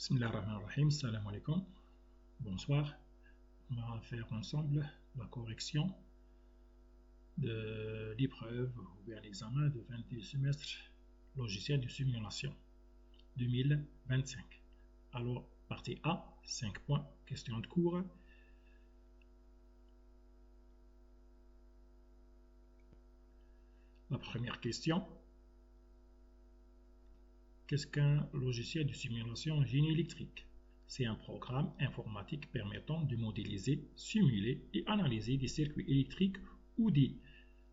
Bismillahirrahmanirrahim, salam alaikum, bonsoir. On va faire ensemble la correction de l'épreuve ou bien l'examen de fin du semestre logiciel de simulation 2025. Alors, partie A, 5 points, question de cours. La première question. Qu'est-ce qu'un logiciel de simulation en génie électrique? C'est un programme informatique permettant de modéliser, simuler et analyser des circuits électriques ou des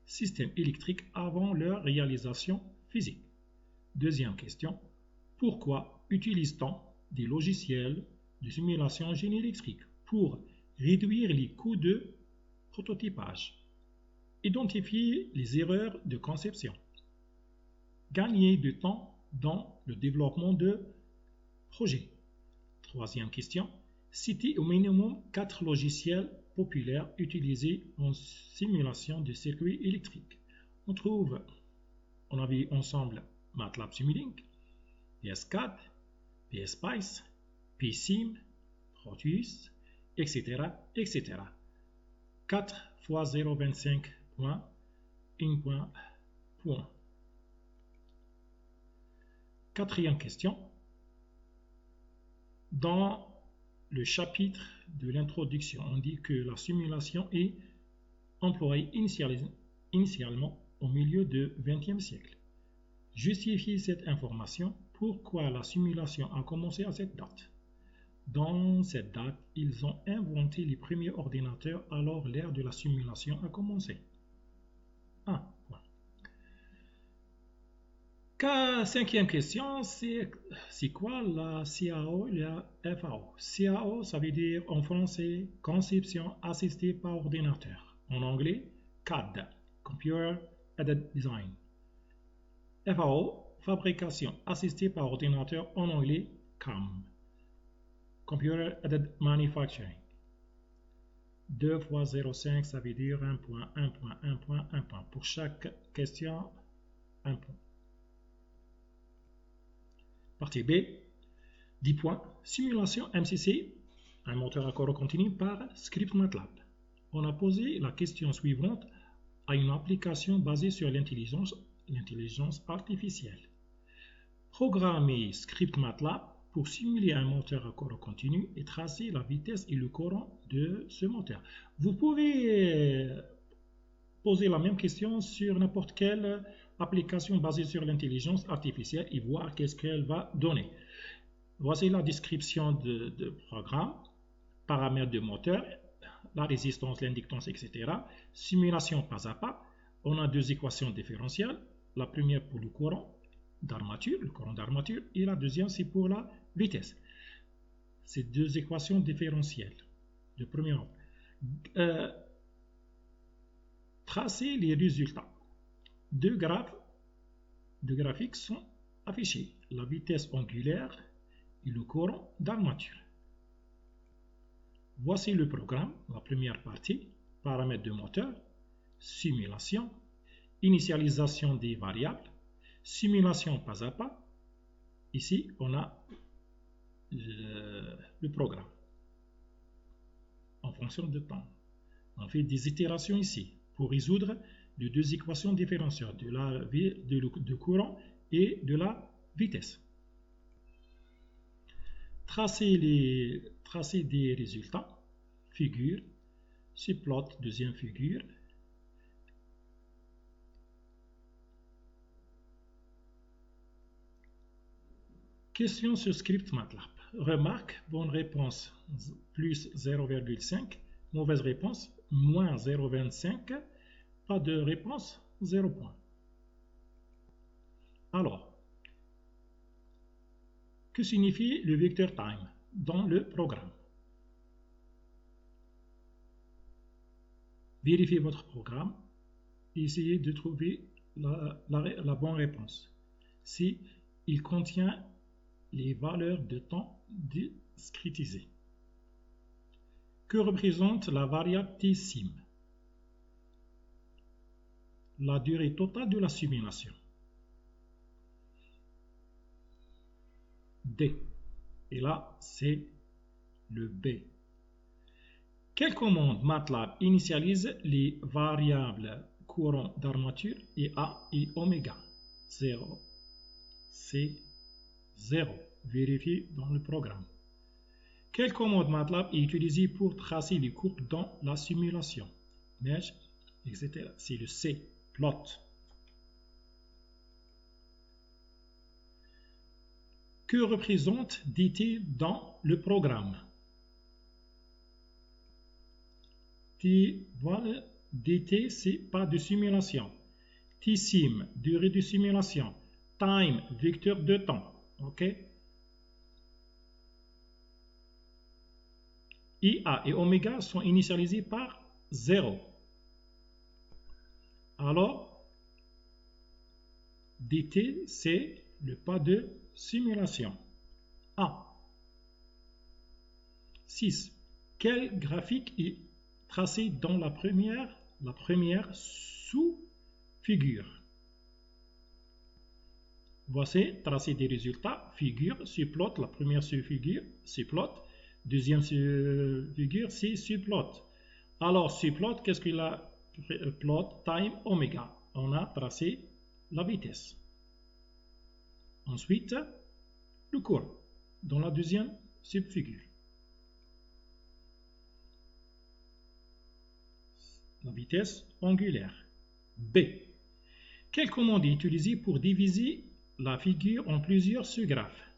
systèmes électriques avant leur réalisation physique. Deuxième question. Pourquoi utilise-t-on des logiciels de simulation en génie électrique? Pour réduire les coûts de prototypage, identifier les erreurs de conception, gagner du temps dans le développement de projets. Troisième question. Citez au minimum 4 logiciels populaires utilisés en simulation de circuits électriques. On a vu ensemble MATLAB Simulink, PS4, PSPICE, PSIM, Proteus, etc. etc. 4 x 0,25 points, 1 point. Quatrième question. Dans le chapitre de l'introduction, on dit que la simulation est employée initialement au milieu du XXe siècle. Justifiez cette information. Pourquoi la simulation a commencé à cette date? Dans cette date, ils ont inventé les premiers ordinateurs, alors l'ère de la simulation a commencé. 1 point. Cinquième question, c'est quoi la CAO et la FAO? CAO, ça veut dire en français conception assistée par ordinateur. En anglais, CAD, Computer Aided Design. FAO, fabrication assistée par ordinateur. En anglais, CAM, Computer Aided Manufacturing. 2 x 0,5, ça veut dire 1 point, 1 point, 1 point, 1 point. Pour chaque question, 1 point. Partie B, 10 points. Simulation MCC, un moteur à corps continu par script MATLAB. On a posé la question suivante à une application basée sur l'intelligence artificielle. Programmer script MATLAB pour simuler un moteur à corps continu et tracer la vitesse et le courant de ce moteur. Vous pouvez poser la même question sur n'importe quelle application basée sur l'intelligence artificielle et voir qu'est-ce qu'elle va donner. Voici la description de programme, paramètres de moteur, la résistance, l'inductance, etc. Simulation pas à pas. On a 2 équations différentielles. La première pour le courant d'armature, et la deuxième c'est pour la vitesse. Ces 2 équations différentielles. De premier ordre. Tracer les résultats. 2 graphiques sont affichés. La vitesse angulaire et le courant d'armature. Voici le programme, la première partie, paramètres de moteur, simulation, initialisation des variables, simulation pas à pas. Ici, on a le programme en fonction de temps. On fait des itérations ici pour résoudre les 2 équations différentielles de courant et de la vitesse. Tracer des résultats. Figure, subplot, deuxième figure. Question sur script MATLAB. Remarque, bonne réponse, plus 0,5. Mauvaise réponse, moins 0,25. Pas de réponse, 0 point. Alors, que signifie le vecteur time dans le programme? Vérifiez votre programme et essayez de trouver la bonne réponse. Si il contient les valeurs de temps discrétisées. Que représente la variable tsim? La durée totale de la simulation. D. Et là, c'est le B. Quelle commande MATLAB initialise les variables courant d'armature IA et oméga? 0. C'est 0. Vérifiez dans le programme. Quelle commande MATLAB est utilisée pour tracer les courbes dans la simulation? Neige, etc. C'est le C. Plot. Que représente dt dans le programme? Voilà, dt, c'est pas de simulation. Tsim, durée de simulation. Time, vecteur de temps. OK? IA et oméga sont initialisés par 0. Alors, dt, c'est le pas de simulation. A. 6. Quel graphique est tracé dans la première sous-figure? Voici tracé des résultats. Figure, subplot, la première sous-figure, subplot. Deuxième figure, c'est subplot. Alors, subplot, qu'est-ce qu'il a? Plot time oméga. On a tracé la vitesse. Ensuite, le courant dans la deuxième subfigure. La vitesse angulaire. B. Quelle commande est utilisée pour diviser la figure en plusieurs sous-graphes?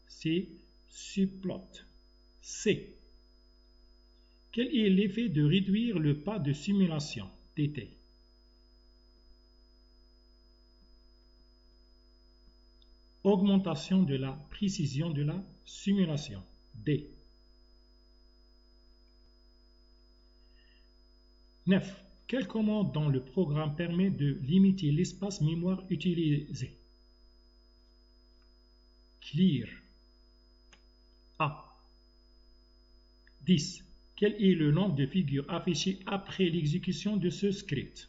C'est subplot. C. Quel est l'effet de réduire le pas de simulation? dt. Augmentation de la précision de la simulation. D. 9. Quelle commande dans le programme permet de limiter l'espace mémoire utilisé? Clear. A. 10. Quel est le nombre de figures affichées après l'exécution de ce script?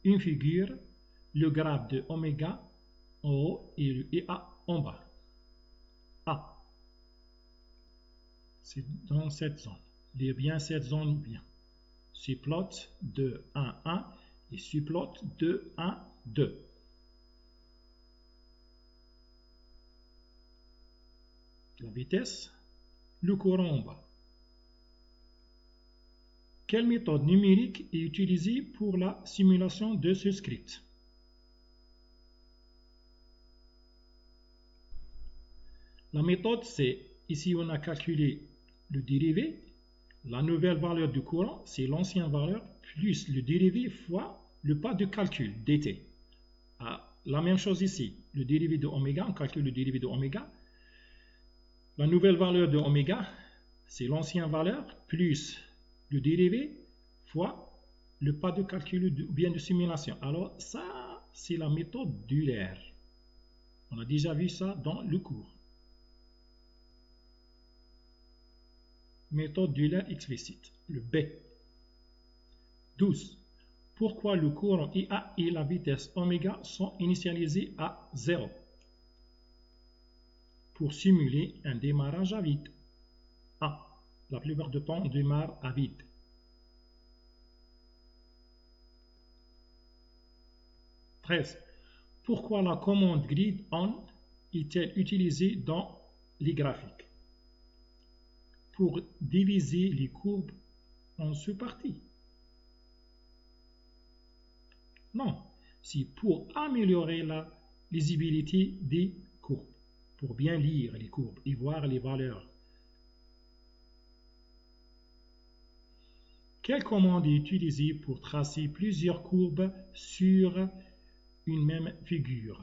Une figure, le graphe de oméga en haut et le EA en bas. A. C'est dans cette zone. Lire bien cette zone bien. Subplot 2, 1, 1 et subplot 2, 1, 2. La vitesse, le courant en bas. Quelle méthode numérique est utilisée pour la simulation de ce script? La méthode, c'est, ici on a calculé le dérivé. La nouvelle valeur du courant, c'est l'ancienne valeur, plus le dérivé fois le pas de calcul, dt. La même chose ici, le dérivé de oméga, on calcule le dérivé de oméga. La nouvelle valeur de oméga, c'est l'ancienne valeur, plus le dérivé fois le pas de calcul ou bien de simulation. Alors ça, c'est la méthode d'Euler. On a déjà vu ça dans le cours. Méthode d'Euler explicite, le B. 12. Pourquoi le courant IA et la vitesse oméga sont initialisés à 0? Pour simuler un démarrage à vide. A. La plupart du temps, on démarre à vide. « 13. Pourquoi la commande grid on est-elle utilisée dans les graphiques? Pour diviser les courbes en sous-parties. Non, c'est pour améliorer la lisibilité des courbes, pour bien lire les courbes et voir les valeurs. Quelle commande est utilisée pour tracer plusieurs courbes sur une même figure?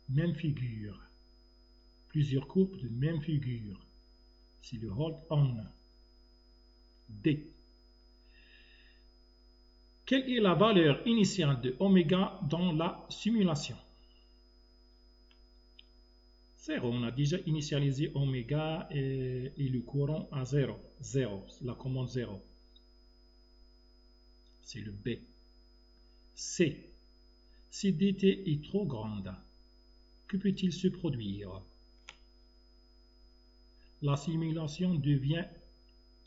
Même figure. Plusieurs courbes de même figure. C'est le hold on. D. Quelle est la valeur initiale de oméga dans la simulation? 0. On a déjà initialisé oméga et le courant à 0. 0. La commande 0. C'est le B. C. Si dt est trop grande, que peut-il se produire? La simulation devient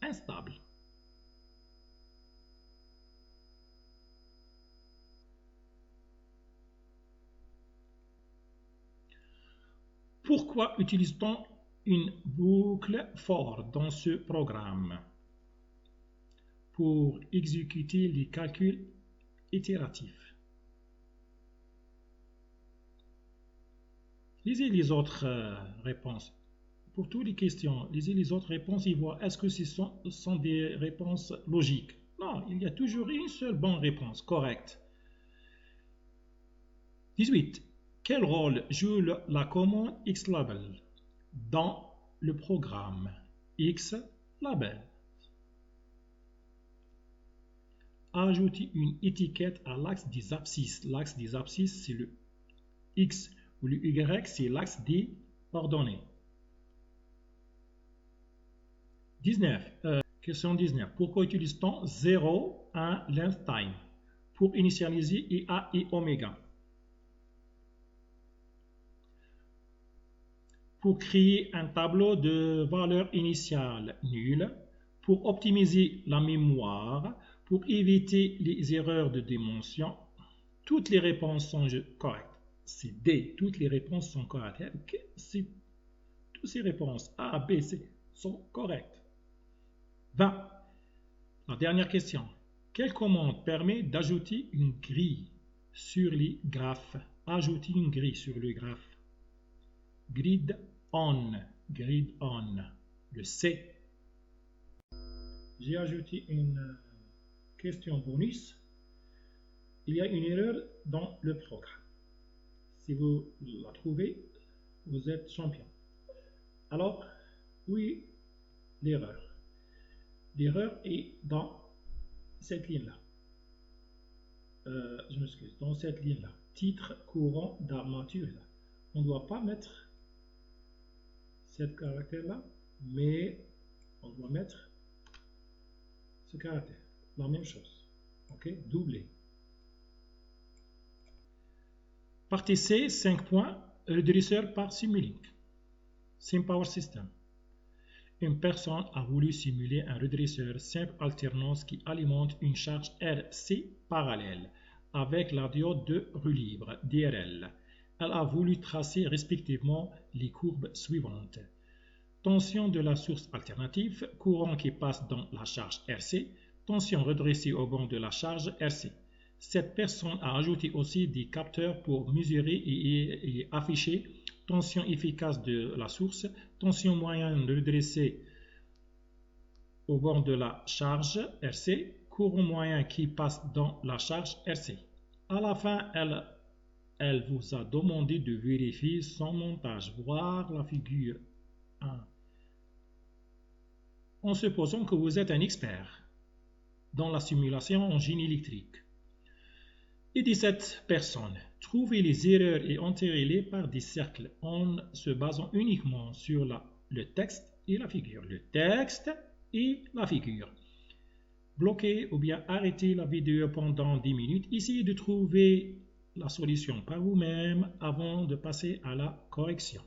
instable. Pourquoi utilise-t-on une boucle for dans ce programme? Pour exécuter les calculs itératifs. Lisez les autres réponses. Pour toutes les questions, lisez les autres réponses et voir est-ce que ce sont des réponses logiques. Non, il y a toujours une seule bonne réponse, correcte. 18. Quel rôle joue la commande xlabel dans le programme xlabel? Ajouter une étiquette à l'axe des abscisses. L'axe des abscisses, c'est le X ou le Y, c'est l'axe des ordonnées. 19. Question 19. Pourquoi utilise-t-on 0, 1 length time pour initialiser IA et oméga? Pour créer un tableau de valeurs initiales nulles, pour optimiser la mémoire, pour éviter les erreurs de dimension. Toutes les réponses sont correctes. C'est D. Toutes les réponses sont correctes. Toutes ces réponses A, B, C sont correctes. 20. La dernière question. Quelle commande permet d'ajouter une grille sur les graphes? Ajouter une grille sur le graphe. Grid on. Grid on. Le C. J'ai ajouté une question bonus. Il y a une erreur dans le programme. Si vous la trouvez, vous êtes champion. Alors, oui, l'erreur. L'erreur est dans cette ligne-là. Je m'excuse, dans cette ligne-là. Titre courant d'armature. On ne doit pas mettre ce caractère-là, mais on doit mettre ce caractère. La même chose. Ok, doublé. Partie C, 5 points. Redresseur par Simulink. SimPower System. Une personne a voulu simuler un redresseur simple alternance qui alimente une charge RC parallèle avec la diode de roue libre DRL. Elle a voulu tracer respectivement les courbes suivantes. Tension de la source alternative, courant qui passe dans la charge RC, tension redressée au banc de la charge RC. Cette personne a ajouté aussi des capteurs pour mesurer et afficher tension efficace de la source, tension moyenne redressée au bord de la charge RC, courant moyen qui passe dans la charge RC. À la fin, elle vous a demandé de vérifier son montage, voir la figure 1. En supposant que vous êtes un expert dans la simulation en génie électrique. Et 17 personnes. Trouvez les erreurs et enterrez-les par des cercles en se basant uniquement sur le texte et la figure. Le texte et la figure. Bloquez ou bien arrêtez la vidéo pendant 10 minutes. Essayez de trouver la solution par vous-même avant de passer à la correction.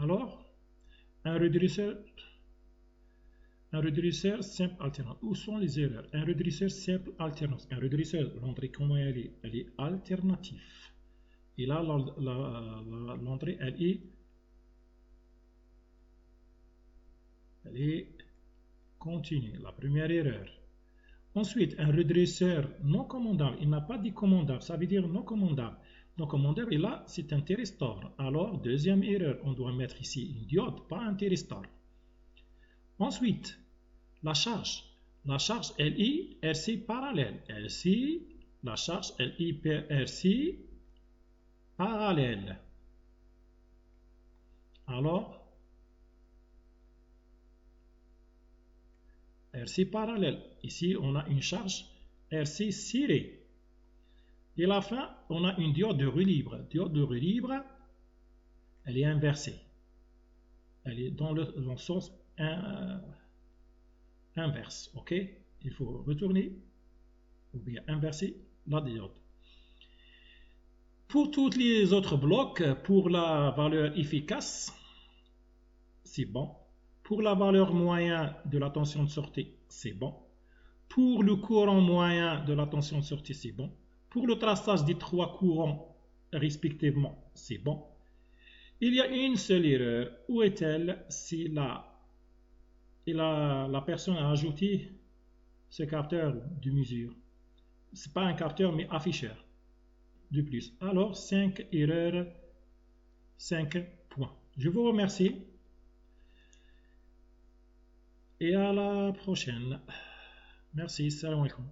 Alors, un redresseur simple alternance. Où sont les erreurs? Un redresseur simple alternance. Un redresseur, l'entrée, comment elle est? Elle est alternative. Et là, l'entrée, elle est continue. La première erreur. Ensuite, un redresseur non commandable. Il n'a pas dit commandable. Ça veut dire non commandable. Non commandable, et là, c'est un thyristor. Alors, deuxième erreur, on doit mettre ici une diode, pas un thyristor. Ensuite, la charge. La charge LI RC parallèle. RC, la charge LI RC parallèle. Alors, RC parallèle. Ici, on a une charge RC ciré. Et à la fin, on a une diode de roue libre. Diode de roue libre, elle est inversée. Elle est dans le sens inverse. Ok? Il faut retourner ou bien inverser la diode. Pour tous les autres blocs, pour la valeur efficace, c'est bon. Pour la valeur moyenne de la tension de sortie, c'est bon. Pour le courant moyen de la tension de sortie, c'est bon. Pour le traçage des trois courants, respectivement, c'est bon. Il y a une seule erreur. Où est-elle? C'est là. Et la personne a ajouté ce capteur de mesure. Ce n'est pas un capteur, mais afficheur de plus. Alors, 5 erreurs, 5 points. Je vous remercie et à la prochaine. Merci, salam alaikum.